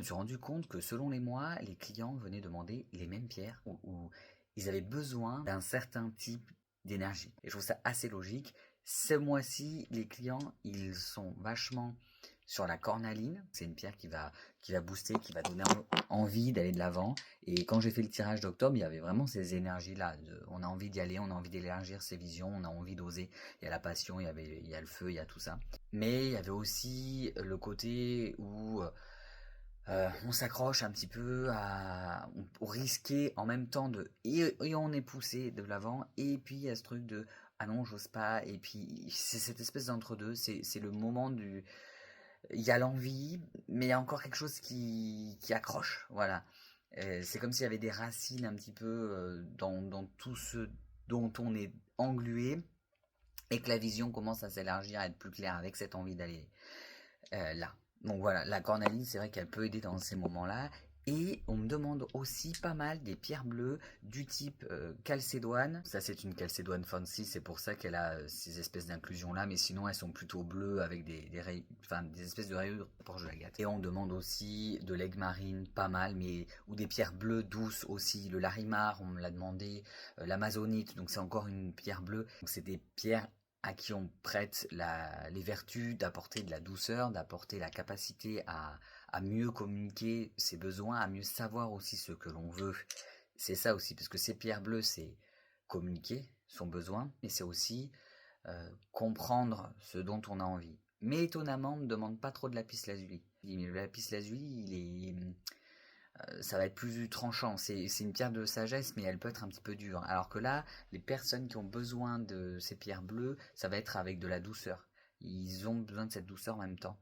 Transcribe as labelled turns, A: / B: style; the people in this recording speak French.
A: Je me suis rendu compte que selon les mois, les clients venaient demander les mêmes pierres ou ils avaient besoin d'un certain type d'énergie. Et je trouve ça assez logique. Ce mois-ci, les clients, ils sont vachement sur la cornaline. C'est une pierre qui va booster, qui va donner envie d'aller de l'avant. Et quand j'ai fait le tirage d'octobre, il y avait vraiment ces énergies-là. On a envie d'y aller, on a envie d'élargir ses visions, on a envie d'oser. Il y a la passion, il y a le feu, il y a tout ça. Mais il y avait aussi le côté où on s'accroche un petit peu au risquer en même temps et on est poussé de l'avant et puis il y a ce truc de ah non j'ose pas et puis c'est cette espèce d'entre-deux, c'est le moment du il y a l'envie mais il y a encore quelque chose qui accroche, voilà. C'est comme s'il y avait des racines un petit peu dans tout ce dont on est englué et que la vision commence à s'élargir, à être plus claire avec cette envie d'aller là. Donc voilà, la cornaline, c'est vrai qu'elle peut aider dans ces moments-là. Et on me demande aussi pas mal des pierres bleues du type calcédoine. Ça, c'est une calcédoine fancy, c'est pour ça qu'elle a ces espèces d'inclusions-là. Mais sinon, elles sont plutôt bleues avec des espèces de rayures Porsche de l'agate. Et on demande aussi de l'aigle marine, pas mal, mais ou des pierres bleues douces aussi. Le larimar, on me l'a demandé. L'amazonite, donc c'est encore une pierre bleue. Donc c'est des pierres à qui on prête les vertus d'apporter de la douceur, d'apporter la capacité à mieux communiquer ses besoins, à mieux savoir aussi ce que l'on veut. C'est ça aussi, parce que ces pierres bleues, c'est communiquer son besoin, mais c'est aussi comprendre ce dont on a envie. Mais étonnamment, on ne me demande pas trop de lapis lazuli. Mais le lapis lazuli, ça va être plus tranchant. C'est une pierre de sagesse, mais elle peut être un petit peu dure. Alors que là, les personnes qui ont besoin de ces pierres bleues, ça va être avec de la douceur. Ils ont besoin de cette douceur en même temps.